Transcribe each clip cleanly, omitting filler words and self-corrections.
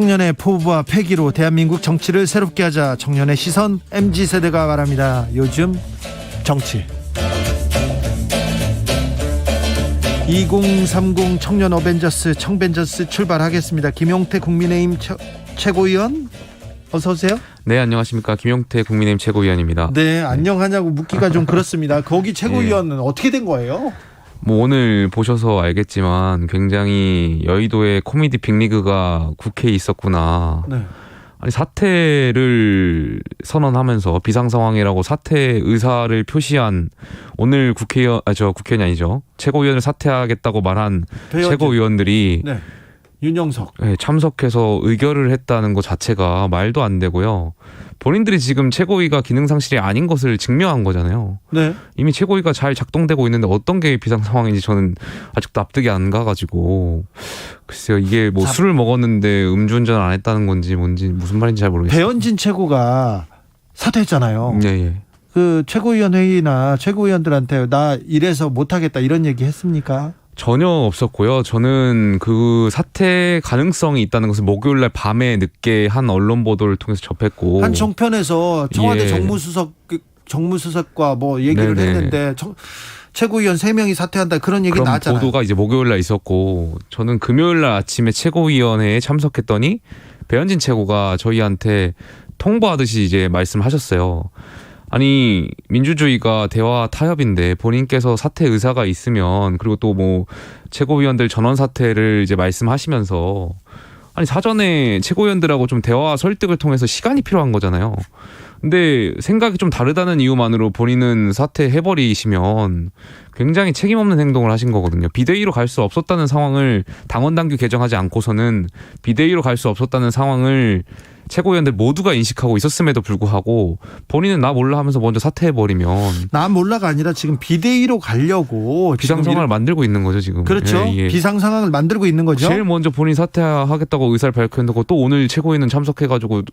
청년의 포부와 패기로 대한민국 정치를 새롭게 하자. 청년의 시선 MZ세대가 말합니다. 요즘 정치. 2030 청년 어벤져스 청벤져스 출발하겠습니다. 김용태 국민의힘 최고위원 어서 오세요. 네, 안녕하십니까. 김용태 국민의힘 최고위원입니다. 네, 안녕하냐고 묻기가 좀 그렇습니다. 거기 최고위원은 어떻게 된 거예요? 뭐 오늘 보셔서 알겠지만 굉장히 여의도에 코미디 빅리그가 국회에 있었구나. 네. 아니, 사퇴를 선언하면서 비상상황이라고 사퇴 의사를 표시한 오늘 국회의원이 아니죠. 최고위원을 사퇴하겠다고 말한 배현진. 최고위원들이 네. 윤영석. 네, 참석해서 의결을 했다는 것 자체가 말도 안 되고요. 본인들이 지금 최고위가 기능상실이 아닌 것을 증명한 거잖아요. 네. 이미 최고위가 잘 작동되고 있는데 어떤 게 비상 상황인지 저는 아직도 납득이 안 가가지고 글쎄요, 이게 뭐 술을 먹었는데 음주운전 안 했다는 건지 뭔지 무슨 말인지 잘 모르겠어요. 배현진 최고가 사퇴했잖아요. 네, 예. 그 최고위원 회의나 최고위원들한테 나 이래서 못하겠다 이런 얘기 했습니까? 전혀 없었고요. 저는 그 사퇴 가능성이 있다는 것을 목요일날 밤에 늦게 한 언론 보도를 통해서 접했고, 한 종편에서 청와대 예. 정무수석과 뭐 얘기를 네네. 했는데 최고위원 3명이 사퇴한다 그런 얘기 그런 나왔잖아요. 보도가 이제 목요일날 있었고, 저는 금요일날 아침에 최고위원회에 참석했더니 배현진 최고가 저희한테 통보하듯이 이제 말씀하셨어요. 아니, 민주주의가 대화 타협인데 본인께서 사퇴 의사가 있으면, 그리고 또 뭐 최고위원들 전원 사퇴를 이제 말씀하시면서, 아니 사전에 최고위원들하고 좀 대화 설득을 통해서 시간이 필요한 거잖아요. 근데 생각이 좀 다르다는 이유만으로 본인은 사퇴해버리시면 굉장히 책임 없는 행동을 하신 거거든요. 비대위로 갈 수 없었다는 상황을, 당원 당규 개정하지 않고서는 비대위로 갈 수 없었다는 상황을 최고위원들 모두가 인식하고 있었음에도 불구하고 본인은 나 몰라 하면서 먼저 사퇴해버리면, 나 몰라가 아니라 지금 비대위로 가려고 비상 상황을 만들고 있는 거죠 지금. 그렇죠. 예, 예. 비상 상황을 만들고 있는 거죠. 제일 먼저 본인 사퇴하겠다고 의사를 밝혔고 또 오늘 최고위는 참석해가지고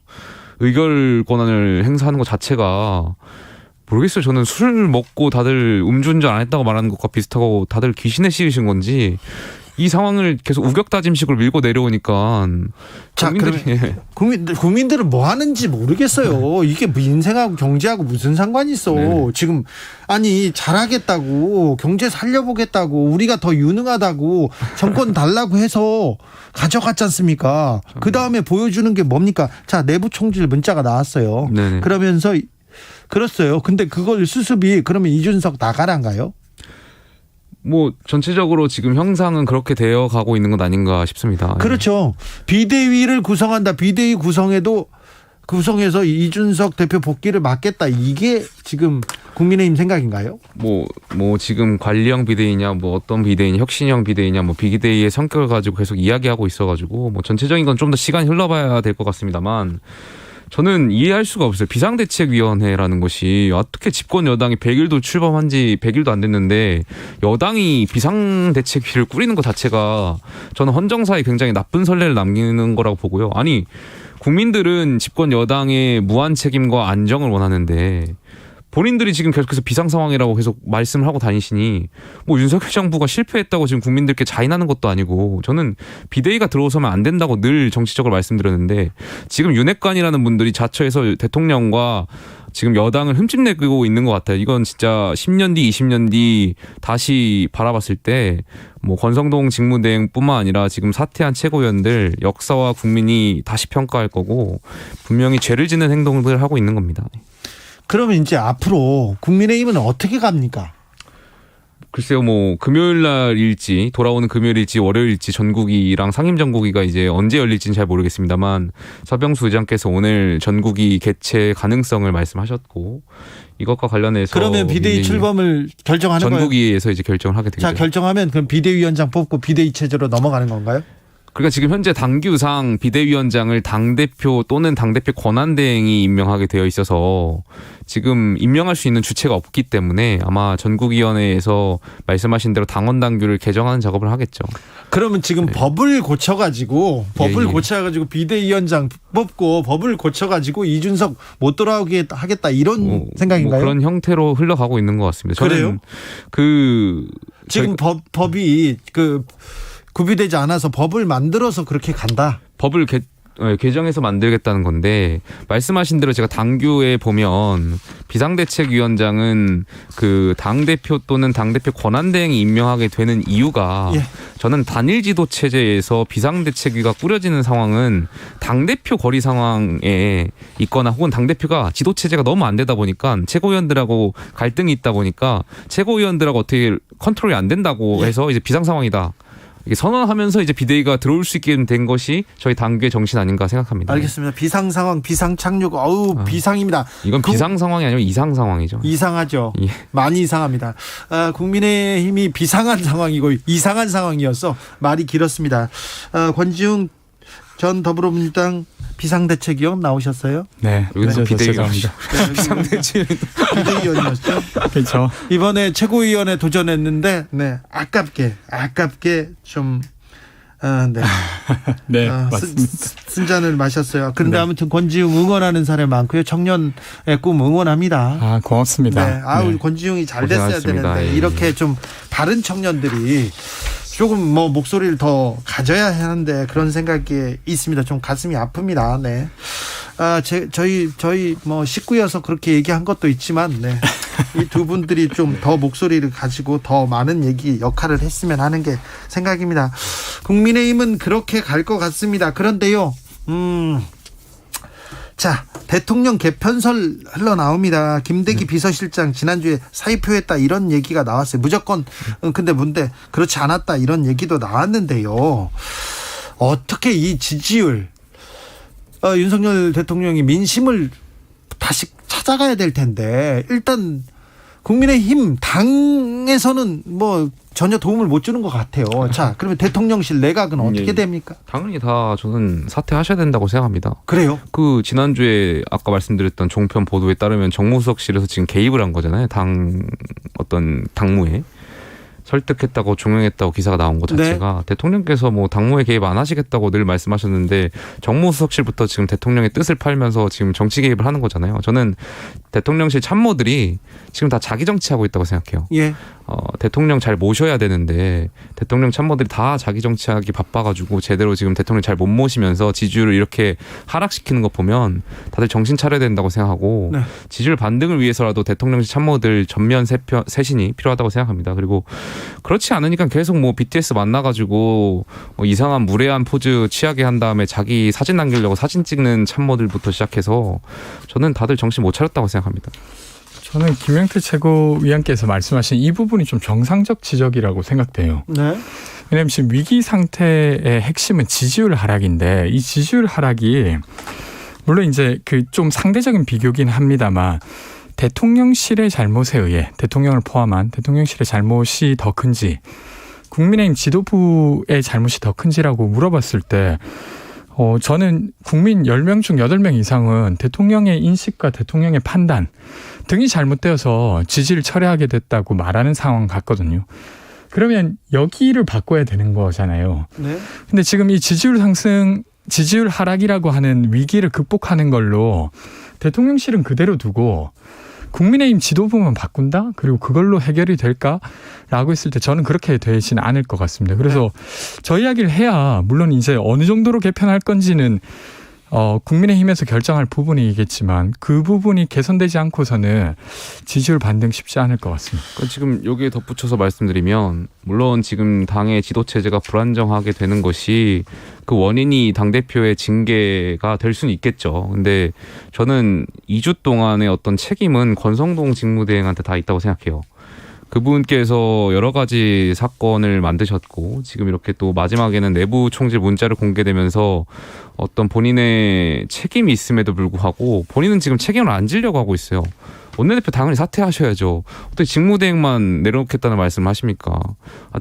의결 권한을 행사하는 것 자체가 모르겠어요. 저는 술 먹고 다들 음주운전 안 했다고 말하는 것과 비슷하고 다들 귀신에 씌이신 건지 이 상황을 계속 우격다짐식으로 밀고 내려오니까 자, 국민들이 국민들은 뭐 하는지 모르겠어요. 이게 뭐 인생하고 경제하고 무슨 상관이 있어. 네. 지금 아니 잘하겠다고 경제 살려보겠다고 우리가 더 유능하다고 정권 달라고 해서 가져갔지 않습니까? 그다음에 보여주는 게 뭡니까? 자, 내부 총질 문자가 나왔어요. 네네. 그러면서 그렇어요. 근데 그걸 수습이 그러면 이준석 나가란가요? 뭐 전체적으로 지금 형상은 그렇게 되어 가고 있는 것 아닌가 싶습니다. 그렇죠. 비대위를 구성한다. 비대위 구성해서 이준석 대표 복귀를 막겠다. 이게 지금 국민의힘 생각인가요? 뭐 지금 관리형 비대위냐, 뭐 어떤 비대위냐, 혁신형 비대위냐, 뭐 비대위의 성격을 가지고 계속 이야기하고 있어가지고 뭐 전체적인 건 좀 더 시간이 흘러봐야 될 것 같습니다만, 저는 이해할 수가 없어요. 비상대책위원회라는 것이 어떻게 집권 여당이 100일도 출범한 지 100일도 안 됐는데 여당이 비상대책위를 꾸리는 것 자체가 저는 헌정사에 굉장히 나쁜 선례를 남기는 거라고 보고요. 아니, 국민들은 집권 여당의 무한 책임과 안정을 원하는데 본인들이 지금 계속해서 비상 상황이라고 계속 말씀을 하고 다니시니 뭐 윤석열 정부가 실패했다고 지금 국민들께 자인하는 것도 아니고, 저는 비대위가 들어서면 안 된다고 늘 정치적으로 말씀드렸는데 지금 윤핵관이라는 분들이 자처해서 대통령과 지금 여당을 흠집내고 있는 것 같아요. 이건 진짜 10년 뒤, 20년 뒤 다시 바라봤을 때 뭐 권성동 직무대행뿐만 아니라 지금 사퇴한 최고위원들 역사와 국민이 다시 평가할 거고 분명히 죄를 짓는 행동들을 하고 있는 겁니다. 그러면 이제 앞으로 국민의힘은 어떻게 갑니까? 글쎄요, 뭐 금요일 날일지, 돌아오는 금요일일지 월요일일지 전국위랑 상임 전국위가 이제 언제 열릴지는 잘 모르겠습니다만 서병수 의장께서 오늘 전국위 개최 가능성을 말씀하셨고, 이것과 관련해서 그러면 비대위 출범을 결정하는 거예요? 전국위에서 이제 결정을 하게 되겠죠. 자, 결정하면 그럼 비대위원장 뽑고 비대위 체제로 넘어가는 건가요? 그러니까 지금 현재 당규상 비대위원장을 당대표 또는 당대표 권한대행이 임명하게 되어 있어서 지금 임명할 수 있는 주체가 없기 때문에 아마 전국위원회에서 말씀하신 대로 당원 당규를 개정하는 작업을 하겠죠. 그러면 지금 법을 고쳐가지고 비대위원장 뽑고 법을 고쳐가지고 이준석 못 돌아오게 하겠다 이런 생각인가요? 그런 형태로 흘러가고 있는 것 같습니다. 그래요? 지금 법이 구비되지 않아서 법을 만들어서 그렇게 간다. 법을 개정해서 만들겠다는 건데 말씀하신 대로 제가 당규에 보면 비상대책위원장은 그 당대표 또는 당대표 권한대행이 임명하게 되는 이유가 예. 저는 단일 지도 체제에서 비상대책위가 꾸려지는 상황은 당대표 거리 상황에 있거나 혹은 당대표가 지도 체제가 너무 안 되다 보니까 최고위원들하고 갈등이 있다 보니까 최고위원들하고 어떻게 컨트롤이 안 된다고 해서 이제 비상 상황이다. 이게 선언하면서 이제 비대위가 들어올 수 있게 된 것이 저희 당규의 정신 아닌가 생각합니다. 알겠습니다. 비상 상황, 비상 착륙, 비상입니다. 이건 비상 상황이 아니고 이상 상황이죠. 이상하죠. 예. 많이 이상합니다. 국민의힘이 비상한 상황이고 이상한 상황이어서 말이 길었습니다. 권지웅 전 더불어민주당 비상대책위원 나오셨어요? 네. 여기서 비대위원입니다. 비대위원이었죠. 그렇죠. 이번에 최고위원에 도전했는데 아깝게 좀 네. 네, 맞습니다. 쓴잔을 마셨어요. 그런데 네. 아무튼 권지웅 응원하는 사람 많고요. 청년의 꿈 응원합니다. 아, 고맙습니다. 네. 네. 권지웅이 잘 됐어야 고생하셨습니다. 되는데 예. 이렇게 좀 바른 청년들이 조금 목소리를 더 가져야 하는데 그런 생각이 있습니다. 좀 가슴이 아픕니다. 네. 저희 식구여서 그렇게 얘기한 것도 있지만 이 두 분들이 좀 더 목소리를 가지고 더 많은 역할을 했으면 하는 게 생각입니다. 국민의힘은 그렇게 갈 것 같습니다. 그런데요. 자, 대통령 개편설 흘러나옵니다. 김대기 비서실장 지난주에 사의표했다 이런 얘기가 나왔어요. 무조건 근데 그렇지 않았다 이런 얘기도 나왔는데요. 어떻게 이 지지율 윤석열 대통령이 민심을 다시 찾아가야 될 텐데 일단 국민의힘 당에서는 전혀 도움을 못 주는 것 같아요. 자, 그러면 대통령실 내각은 어떻게 됩니까? 당연히 다 저는 사퇴하셔야 된다고 생각합니다. 그래요? 그 지난주에 아까 말씀드렸던 종편 보도에 따르면 정무수석실에서 지금 개입을 한 거잖아요. 어떤 당무에. 설득했다고 종용했다고 기사가 나온 것 자체가 대통령께서 당무에 개입 안 하시겠다고 늘 말씀하셨는데 정무수석실부터 지금 대통령의 뜻을 팔면서 지금 정치 개입을 하는 거잖아요. 저는 대통령실 참모들이 지금 다 자기 정치하고 있다고 생각해요. 예. 대통령 잘 모셔야 되는데 대통령 참모들이 다 자기 정치하기 바빠가지고 제대로 지금 대통령 잘 못 모시면서 지지율을 이렇게 하락시키는 거 보면 다들 정신 차려야 된다고 생각하고 네. 지지율 반등을 위해서라도 대통령실 참모들 전면 쇄신이 필요하다고 생각합니다. 그리고 그렇지 않으니까 계속 BTS 만나가지고 이상한 무례한 포즈 취하게 한 다음에 자기 사진 남기려고 사진 찍는 참모들부터 시작해서 저는 다들 정신 못 차렸다고 생각합니다. 저는 김영태 최고위원께서 말씀하신 이 부분이 좀 정상적 지적이라고 생각돼요. 네. 왜냐하면 지금 위기 상태의 핵심은 지지율 하락인데 이 지지율 하락이 물론 이제 좀 상대적인 비교긴 합니다만 대통령실의 잘못에 의해 대통령을 포함한 대통령실의 잘못이 더 큰지 국민의힘 지도부의 잘못이 더 큰지라고 물어봤을 때 저는 국민 10명 중 8명 이상은 대통령의 인식과 대통령의 판단 등이 잘못되어서 지지를 철회하게 됐다고 말하는 상황 같거든요. 그러면 여기를 바꿔야 되는 거잖아요. 네. 근데 지금 이 지지율 상승, 지지율 하락이라고 하는 위기를 극복하는 걸로 대통령실은 그대로 두고 국민의힘 지도부만 바꾼다? 그리고 그걸로 해결이 될까라고 했을 때 저는 그렇게 되지는 않을 것 같습니다. 그래서 저 이야기를 해야 물론 이제 어느 정도로 개편할 건지는 국민의힘에서 결정할 부분이겠지만 그 부분이 개선되지 않고서는 지지율 반등 쉽지 않을 것 같습니다. 지금 여기에 덧붙여서 말씀드리면 물론 지금 당의 지도체제가 불안정하게 되는 것이 그 원인이 당대표의 징계가 될 수는 있겠죠. 근데 저는 2주 동안의 어떤 책임은 권성동 직무대행한테 다 있다고 생각해요. 그분께서 여러 가지 사건을 만드셨고 지금 이렇게 또 마지막에는 내부 총질 문자를 공개되면서 어떤 본인의 책임이 있음에도 불구하고 본인은 지금 책임을 안 지려고 하고 있어요. 원내대표 당연히 사퇴하셔야죠. 어떻게 직무대행만 내려놓겠다는 말씀을 하십니까?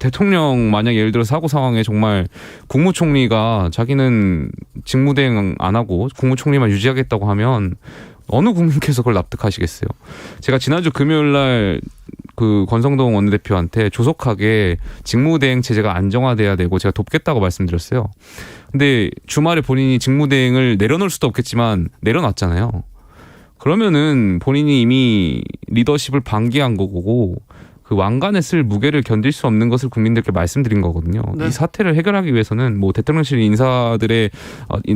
대통령 만약 예를 들어 사고 상황에 정말 국무총리가 자기는 직무대행 안 하고 국무총리만 유지하겠다고 하면 어느 국민께서 그걸 납득하시겠어요? 제가 지난주 금요일 날 그 권성동 원내대표한테 조속하게 직무대행 체제가 안정화돼야 되고 제가 돕겠다고 말씀드렸어요. 근데 주말에 본인이 직무대행을 내려놓을 수도 없겠지만 내려놨잖아요. 그러면은 본인이 이미 리더십을 방기한 거고 그 왕관에 쓸 무게를 견딜 수 없는 것을 국민들께 말씀드린 거거든요. 네. 이 사태를 해결하기 위해서는 뭐 대통령실 인사들의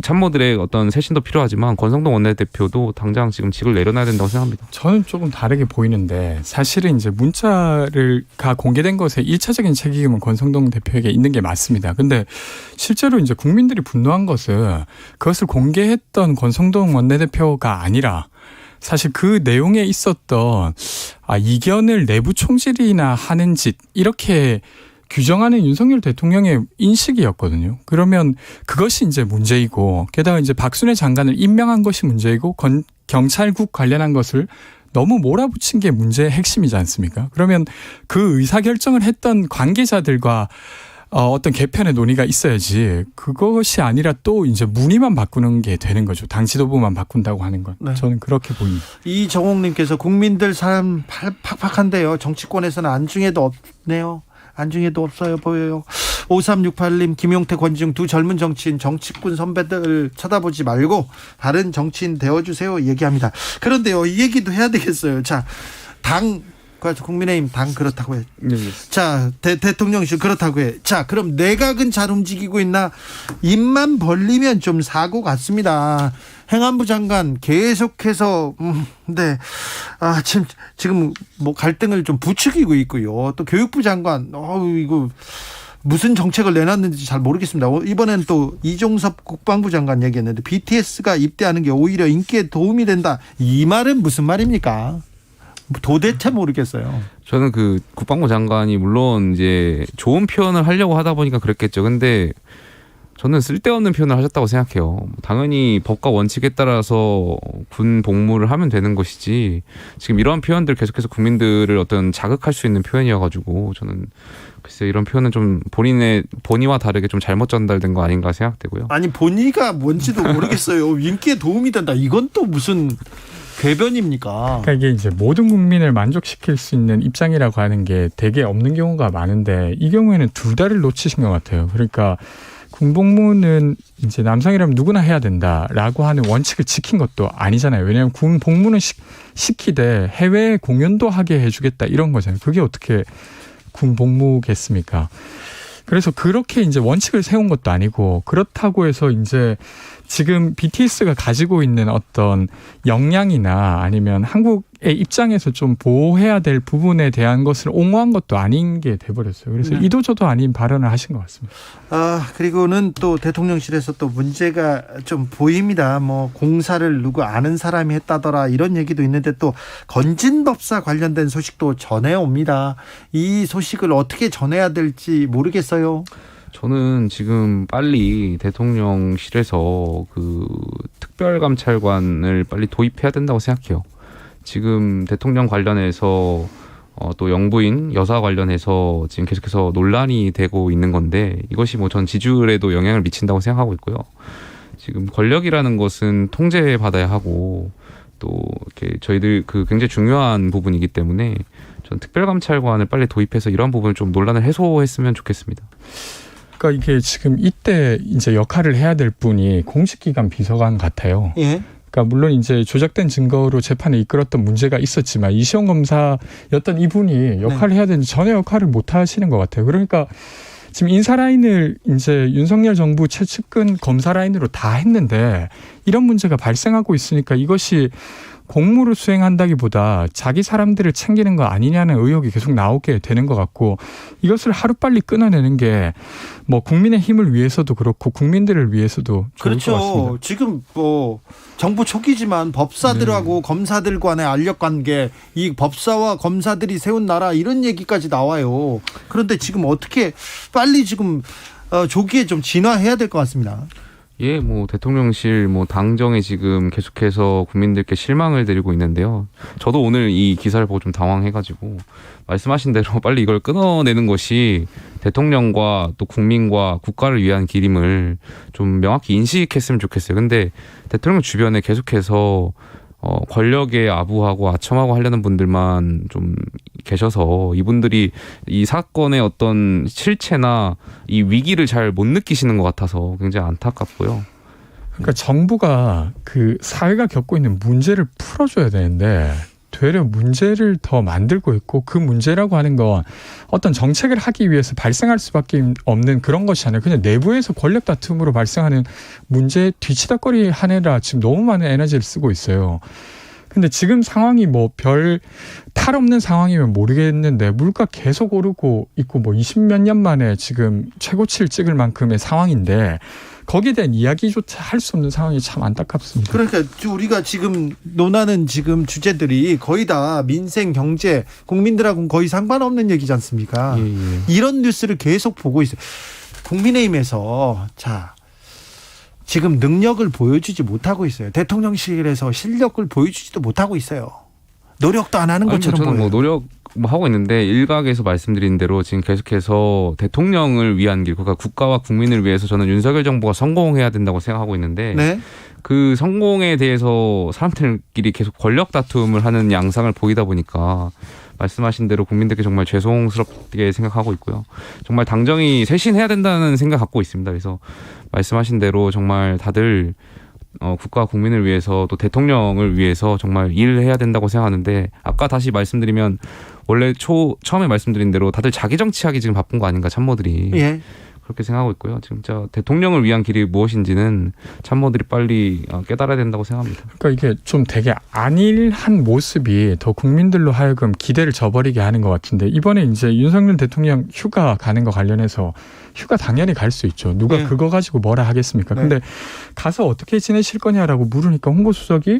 참모들의 어떤 쇄신도 필요하지만 권성동 원내대표도 당장 지금 직을 내려놔야 된다고 생각합니다. 저는 조금 다르게 보이는데 사실은 이제 문자가 공개된 것에 1차적인 책임은 권성동 대표에게 있는 게 맞습니다. 근데 실제로 이제 국민들이 분노한 것은 그것을 공개했던 권성동 원내대표가 아니라 사실 그 내용에 있었던 이견을 내부 총질이나 하는 짓 이렇게 규정하는 윤석열 대통령의 인식이었거든요. 그러면 그것이 이제 문제이고 게다가 이제 박순애 장관을 임명한 것이 문제이고 경찰국 관련한 것을 너무 몰아붙인 게 문제의 핵심이지 않습니까? 그러면 그 의사결정을 했던 관계자들과 어떤 개편의 논의가 있어야지 그것이 아니라 또 이제 문의만 바꾸는 게 되는 거죠. 당 지도부만 바꾼다고 하는 건. 네. 저는 그렇게 보입니다. 이정옥님께서 국민들 사람 팍팍한데요. 정치권에서는 안중에도 없네요. 안중에도 없어요 보여요. 5368님 김용태 권지웅 두 젊은 정치인 정치꾼 선배들 쳐다보지 말고 다른 정치인 되어주세요 얘기합니다. 그런데요 이 얘기도 해야 되겠어요. 자 당 국민의힘 당 그렇다고 해. 자 대통령실 그렇다고 해. 자 그럼 내각은 잘 움직이고 있나? 입만 벌리면 좀 사고 같습니다. 행안부 장관 계속해서 네 지금 뭐 갈등을 좀 부추기고 있고요. 또 교육부 장관 이거 무슨 정책을 내놨는지 잘 모르겠습니다. 이번엔 또 이종섭 국방부 장관 얘기했는데 BTS가 입대하는 게 오히려 인기에 도움이 된다. 이 말은 무슨 말입니까? 도대체 모르겠어요. 저는 그 국방부 장관이 물론 이제 좋은 표현을 하려고 하다 보니까 그랬겠죠. 근데 저는 쓸데없는 표현을 하셨다고 생각해요. 당연히 법과 원칙에 따라서 군 복무를 하면 되는 것이지 지금 이러한 표현들 계속해서 국민들을 어떤 자극할 수 있는 표현이어가지고 저는 글쎄 이런 표현은 좀 본의와 다르게 좀 잘못 전달된 거 아닌가 생각되고요. 아니 본의가 뭔지도 모르겠어요. 인기에 도움이 된다. 이건 또 무슨 궤변입니까? 그러니까 이게 이제 모든 국민을 만족시킬 수 있는 입장이라고 하는 게 되게 없는 경우가 많은데 이 경우에는 둘 다를 놓치신 것 같아요. 그러니까 군복무는 이제 남성이라면 누구나 해야 된다라고 하는 원칙을 지킨 것도 아니잖아요. 왜냐하면 군복무는 시키되 해외 공연도 하게 해주겠다 이런 거잖아요. 그게 어떻게 군복무겠습니까? 그래서 그렇게 이제 원칙을 세운 것도 아니고 그렇다고 해서 이제 지금 BTS가 가지고 있는 어떤 역량이나 아니면 한국의 입장에서 좀 보호해야 될 부분에 대한 것을 옹호한 것도 아닌 게 돼버렸어요. 그래서 네. 이도저도 아닌 발언을 하신 것 같습니다. 그리고는 또 대통령실에서 또 문제가 좀 보입니다. 뭐 공사를 누구 아는 사람이 했다더라 이런 얘기도 있는데 또 건진법사 관련된 소식도 전해옵니다. 이 소식을 어떻게 전해야 될지 모르겠어요. 저는 지금 빨리 대통령실에서 그 특별감찰관을 빨리 도입해야 된다고 생각해요. 지금 대통령 관련해서 또 영부인 여사 관련해서 지금 계속해서 논란이 되고 있는 건데 이것이 뭐 전 지지율에도 영향을 미친다고 생각하고 있고요. 지금 권력이라는 것은 통제받아야 하고 또 이렇게 저희들 그 굉장히 중요한 부분이기 때문에 전 특별감찰관을 빨리 도입해서 이러한 부분을 좀 논란을 해소했으면 좋겠습니다. 그러니까 이게 지금 이때 이제 역할을 해야 될 분이 공식기관 비서관 같아요. 예. 그러니까 물론 이제 조작된 증거로 재판을 이끌었던 문제가 있었지만 이시영 검사였던 이분이 역할을 해야 되는데 전혀 역할을 못 하시는 것 같아요. 그러니까 지금 인사 라인을 이제 윤석열 정부 최측근 검사 라인으로 다 했는데 이런 문제가 발생하고 있으니까 이것이 공무를 수행한다기보다 자기 사람들을 챙기는 거 아니냐는 의혹이 계속 나오게 되는 것 같고 이것을 하루빨리 끊어내는 게 뭐 국민의 힘을 위해서도 그렇고 국민들을 위해서도 좋을 것 같습니다. 그렇죠. 지금 뭐 정부 초기지만 법사들하고 검사들 간의 알력관계, 이 법사와 검사들이 세운 나라 이런 얘기까지 나와요. 그런데 지금 어떻게 빨리 지금 조기에 좀 진화해야 될 것 같습니다. 예, 뭐 대통령실 뭐 당정에 지금 계속해서 국민들께 실망을 드리고 있는데요. 저도 오늘 이 기사를 보고 좀 당황해가지고 말씀하신 대로 빨리 이걸 끊어내는 것이 대통령과 또 국민과 국가를 위한 길임을 좀 명확히 인식했으면 좋겠어요. 근데 대통령 주변에 계속해서 권력에 아부하고 아첨하고 하려는 분들만 좀 계셔서 이분들이 이 사건의 어떤 실체나 이 위기를 잘 못 느끼시는 것 같아서 굉장히 안타깝고요. 그러니까 정부가 그 사회가 겪고 있는 문제를 풀어줘야 되는데 되려 문제를 더 만들고 있고 그 문제라고 하는 건 어떤 정책을 하기 위해서 발생할 수밖에 없는 그런 것이 아니라 그냥 내부에서 권력 다툼으로 발생하는 문제에 뒤치다꺼리 하느라 지금 너무 많은 에너지를 쓰고 있어요. 근데 지금 상황이 뭐 별 탈 없는 상황이면 모르겠는데 물가 계속 오르고 있고 뭐 20몇 년 만에 지금 최고치를 찍을 만큼의 상황인데 거기에 대한 이야기조차 할 수 없는 상황이 참 안타깝습니다. 그러니까 우리가 지금 논하는 지금 주제들이 거의 다 민생, 경제, 국민들하고는 거의 상관없는 얘기지 않습니까? 예. 이런 뉴스를 계속 보고 있어요. 국민의힘에서 지금 능력을 보여주지 못하고 있어요. 대통령실에서 실력을 보여주지도 못하고 있어요. 노력도 안 하는 것처럼 저는 보여요. 노력 하고 있는데 일각에서 말씀드린 대로 지금 계속해서 대통령을 위한 길, 그러니까 국가와 국민을 위해서 저는 윤석열 정부가 성공해야 된다고 생각하고 있는데 네. 그 성공에 대해서 사람들끼리 계속 권력 다툼을 하는 양상을 보이다 보니까 말씀하신 대로 국민들께 정말 죄송스럽게 생각하고 있고요. 정말 당정이 쇄신해야 된다는 생각 갖고 있습니다. 그래서 말씀하신 대로 정말 다들 국가 국민을 위해서 또 대통령을 위해서 정말 일을 해야 된다고 생각하는데 아까 다시 말씀드리면 원래 처음에 말씀드린 대로 다들 자기 정치하기 지금 바쁜 거 아닌가 참모들이. 예. 그렇게 생각하고 있고요. 진짜 대통령을 위한 길이 무엇인지는 참모들이 빨리 깨달아야 된다고 생각합니다. 그러니까 이게 좀 되게 안일한 모습이 더 국민들로 하여금 기대를 저버리게 하는 것 같은데 이번에 이제 윤석열 대통령 휴가 가는 거 관련해서 휴가 당연히 갈 수 있죠. 누가 네. 그거 가지고 뭐라 하겠습니까? 네. 근데 가서 어떻게 지내실 거냐라고 물으니까 홍보수석이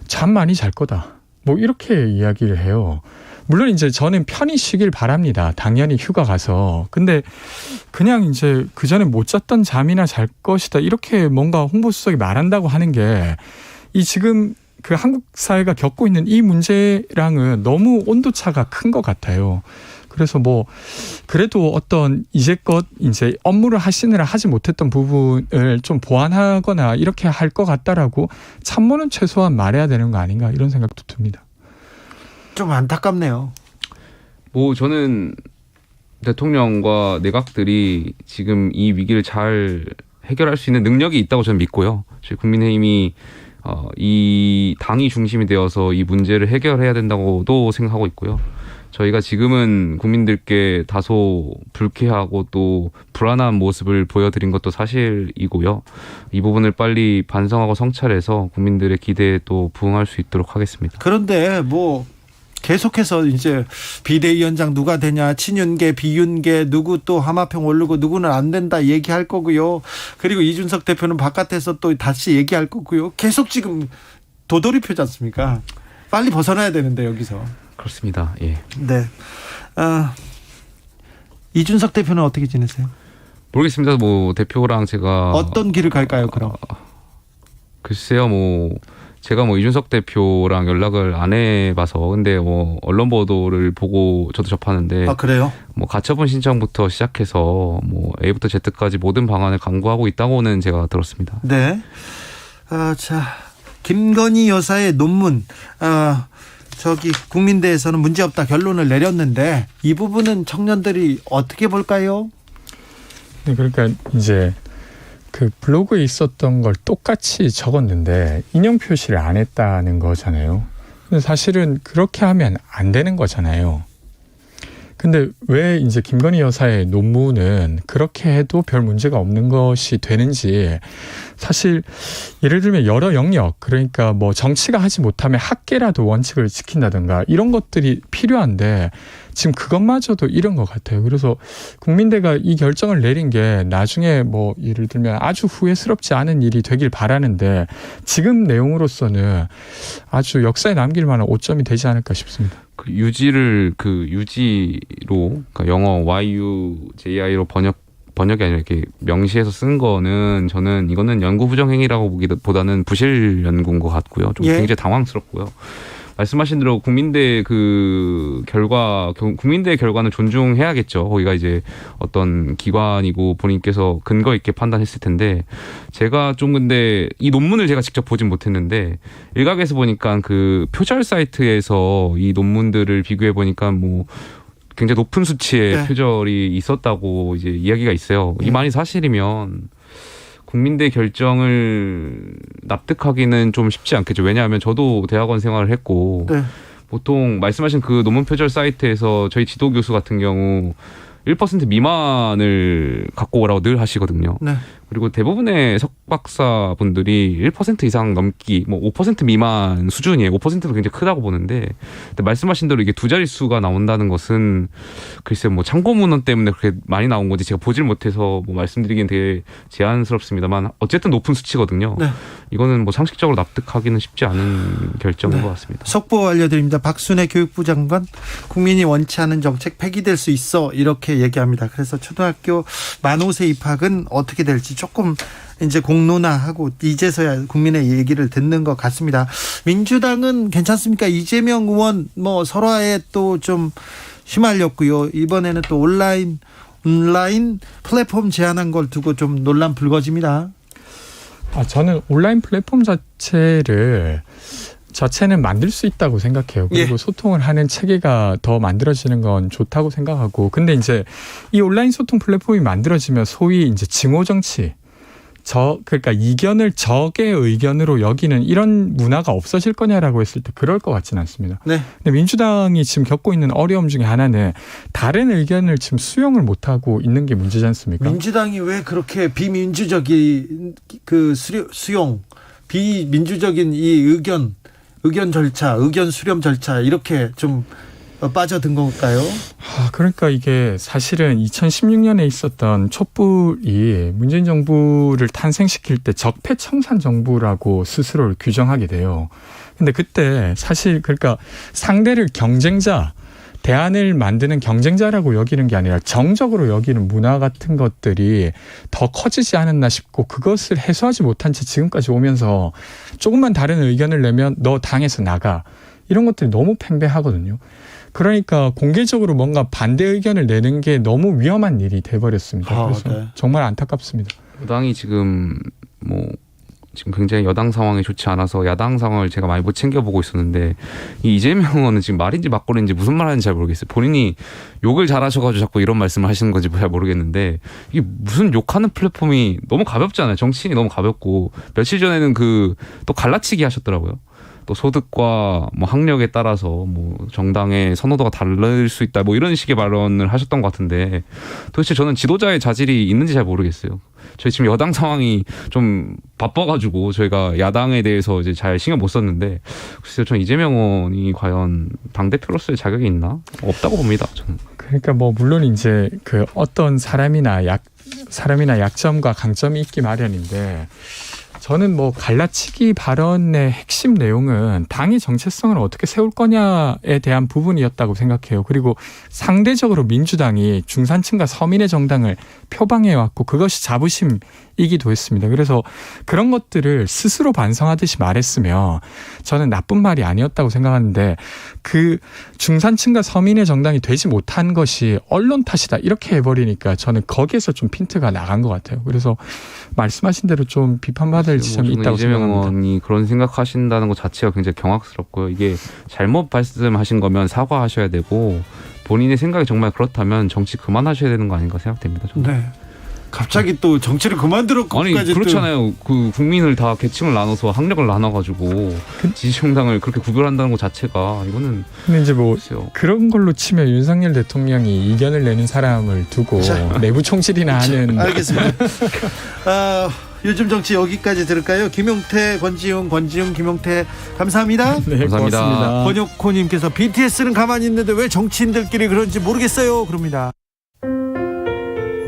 잠 많이 잘 거다. 뭐 이렇게 이야기를 해요. 물론 이제 저는 편히 쉬길 바랍니다. 당연히 휴가 가서. 근데 그냥 이제 그 전에 못 잤던 잠이나 잘 것이다. 이렇게 뭔가 홍보수석이 말한다고 하는 게 이 지금 그 한국 사회가 겪고 있는 이 문제랑은 너무 온도차가 큰 것 같아요. 그래서 뭐 그래도 어떤 이제껏 이제 업무를 하시느라 하지 못했던 부분을 좀 보완하거나 이렇게 할 것 같다라고 참모는 최소한 말해야 되는 거 아닌가 이런 생각도 듭니다. 좀 안타깝네요. 뭐 저는 대통령과 내각들이 지금 이 위기를 잘 해결할 수 있는 능력이 있다고 저는 믿고요. 저희 국민의힘이 이 당이 중심이 되어서 이 문제를 해결해야 된다고도 생각하고 있고요. 저희가 지금은 국민들께 다소 불쾌하고 또 불안한 모습을 보여드린 것도 사실이고요. 이 부분을 빨리 반성하고 성찰해서 국민들의 기대에 또 부응할 수 있도록 하겠습니다. 그런데 뭐 계속해서 이제 비대위원장 누가 되냐, 친윤계, 비윤계, 누구 또 하마평 오르고 누구는 안 된다 얘기할 거고요. 그리고 이준석 대표는 바깥에서 또 다시 얘기할 거고요. 계속 지금 도돌이표지 않습니까? 빨리 벗어나야 되는데 여기서. 그렇습니다. 예. 네. 이준석 대표는 어떻게 지내세요? 모르겠습니다. 뭐 대표랑 제가 어떤 길을 갈까요, 그럼? 글쎄요, 뭐 제가 뭐 이준석 대표랑 연락을 안 해봐서 근데 뭐 언론 보도를 보고 저도 접하는데 아, 그래요? 뭐 가처분 신청부터 시작해서 뭐 A부터 Z까지 모든 방안을 강구하고 있다고는 제가 들었습니다. 네. 자, 김건희 여사의 논문. 국민대에서는 문제없다 결론을 내렸는데 이 부분은 청년들이 어떻게 볼까요? 네, 그러니까 이제 그 블로그에 있었던 걸 똑같이 적었는데 인용 표시를 안 했다는 거잖아요. 근데 사실은 그렇게 하면 안 되는 거잖아요. 근데 왜 이제 김건희 여사의 논문은 그렇게 해도 별 문제가 없는 것이 되는지 사실 예를 들면 여러 영역 그러니까 뭐 정치가 하지 못하면 학계라도 원칙을 지킨다든가 이런 것들이 필요한데 지금 그것마저도 이런 것 같아요. 그래서 국민대가 이 결정을 내린 게 나중에 뭐 예를 들면 아주 후회스럽지 않은 일이 되길 바라는데 지금 내용으로서는 아주 역사에 남길 만한 오점이 되지 않을까 싶습니다. 그 유지로 그러니까 영어 YUJI로 번역이 아니라 이렇게 명시해서 쓴 거는 저는 이거는 연구 부정 행위라고 보기보다는 부실 연구인 것 같고요. 좀 굉장히 당황스럽고요. 말씀하신 대로 국민대의 결과는 존중해야겠죠. 거기가 이제 어떤 기관이고 본인께서 근거 있게 판단했을 텐데 제가 좀 근데 이 논문을 제가 직접 보진 못했는데 일각에서 보니까 그 표절 사이트에서 이 논문들을 비교해 보니까 뭐 굉장히 높은 수치의 표절이 있었다고 이제 이야기가 있어요. 이 말이 사실이면 국민대 결정을 납득하기는 좀 쉽지 않겠죠. 왜냐하면 저도 대학원 생활을 했고 보통 말씀하신 그 논문 표절 사이트에서 저희 지도 교수 같은 경우 1% 미만을 갖고 오라고 늘 하시거든요. 네. 그리고 대부분의 석박사 분들이 1% 이상 넘기, 뭐 5% 미만 수준이에요. 5%도 굉장히 크다고 보는데, 근데 말씀하신 대로 이게 두 자릿수가 나온다는 것은 글쎄 뭐 참고 문헌 때문에 그렇게 많이 나온 건지 제가 보질 못해서 뭐 말씀드리기는 되게 제한스럽습니다만 어쨌든 높은 수치거든요. 네. 이거는 뭐 상식적으로 납득하기는 쉽지 않은 결정인 네. 것 같습니다. 속보 알려드립니다. 박순애 교육부 장관, 국민이 원치 않은 정책 폐기될 수 있어 이렇게 얘기합니다. 그래서 초등학교 만 5세 입학은 어떻게 될지 조금 이제 공론화하고 이제서야 국민의 얘기를 듣는 것 같습니다. 민주당은 괜찮습니까? 이재명 의원 뭐 설화에 또 좀 휘말렸고요. 이번에는 또 온라인 플랫폼 제한한 걸 두고 좀 논란 불거집니다. 저는 온라인 플랫폼 자체는 만들 수 있다고 생각해요. 그리고 소통을 하는 체계가 더 만들어지는 건 좋다고 생각하고, 근데 이제 이 온라인 소통 플랫폼이 만들어지면 소위 이제 증오 정치, 그러니까 이견을 적의 의견으로 여기는 이런 문화가 없어질 거냐라고 했을 때 그럴 것 같지는 않습니다. 네. 근데 민주당이 지금 겪고 있는 어려움 중에 하나는 다른 의견을 지금 수용을 못하고 있는 게 문제지 않습니까? 민주당이 왜 그렇게 비민주적인 그 수용, 비민주적인 이 의견 절차, 의견 수렴 절차 이렇게 좀 빠져든 걸까요? 그러니까 이게 사실은 2016년에 있었던 촛불이 문재인 정부를 탄생시킬 때 적폐청산 정부라고 스스로를 규정하게 돼요. 근데 그때 사실 그러니까 상대를 경쟁자, 대안을 만드는 경쟁자라고 여기는 게 아니라 정적으로 여기는 문화 같은 것들이 더 커지지 않았나 싶고, 그것을 해소하지 못한 채 지금까지 오면서 조금만 다른 의견을 내면 너 당에서 나가, 이런 것들이 너무 팽배하거든요. 그러니까 공개적으로 뭔가 반대 의견을 내는 게 너무 위험한 일이 돼버렸습니다. 그래서 네. 정말 안타깝습니다. 여당이 지금 굉장히 여당 상황이 좋지 않아서 야당 상황을 제가 많이 못 챙겨보고 있었는데, 이 이재명 의원은 지금 말인지 막걸리인지 무슨 말 하는지 잘 모르겠어요. 본인이 욕을 잘하셔가지고 자꾸 이런 말씀을 하시는 건지 잘 모르겠는데, 이게 무슨 욕하는 플랫폼이 너무 가볍잖아요. 정치인이 너무 가볍고, 며칠 전에는 또 갈라치기 하셨더라고요. 또 소득과 뭐 학력에 따라서 뭐 정당의 선호도가 다를 수 있다, 뭐 이런 식의 발언을 하셨던 것 같은데, 도대체 저는 지도자의 자질이 있는지 잘 모르겠어요. 저희 지금 여당 상황이 좀 바빠가지고 저희가 야당에 대해서 이제 잘 신경 못 썼는데, 글쎄요, 전 이재명 의원이 과연 당대표로서의 자격이 있나? 없다고 봅니다, 저는. 그러니까 뭐 물론 이제 그 어떤 사람이나 약점과 강점이 있기 마련인데, 저는 뭐 갈라치기 발언의 핵심 내용은 당의 정체성을 어떻게 세울 거냐에 대한 부분이었다고 생각해요. 그리고 상대적으로 민주당이 중산층과 서민의 정당을 표방해왔고 그것이 자부심이기도 했습니다. 그래서 그런 것들을 스스로 반성하듯이 말했으면 저는 나쁜 말이 아니었다고 생각하는데, 그 중산층과 서민의 정당이 되지 못한 것이 언론 탓이다 이렇게 해버리니까 저는 거기에서 좀 핀트가 나간 것 같아요. 그래서 말씀하신 대로 좀 비판받을 지점이 있다고 이재명 생각합니다. 의원이 그런 생각하신다는 것 자체가 굉장히 경악스럽고요. 이게 잘못 말씀하신 거면 사과하셔야 되고, 본인의 생각이 정말 그렇다면 정치 그만하셔야 되는 거 아닌가 생각됩니다. 저는. 네. 갑자기 또 정치를 그만두고 아니 그렇잖아요. 그 국민을 다 계층을 나눠서 학력을 나눠가지고 지지정당을 그렇게 구별한다는 것 자체가, 이거는. 근데 이제 뭐 글쎄요. 그런 걸로 치면 윤석열 대통령이 이견을 내는 사람을 두고 내부 총질이나 하는. 알겠습니다. 요즘 정치 여기까지 들을까요? 김용태, 권지웅, 김용태 감사합니다. 네, 감사합니다. 고맙습니다. 번역호님께서 BTS는 가만히 있는데 왜 정치인들끼리 그런지 모르겠어요. 그럽니다.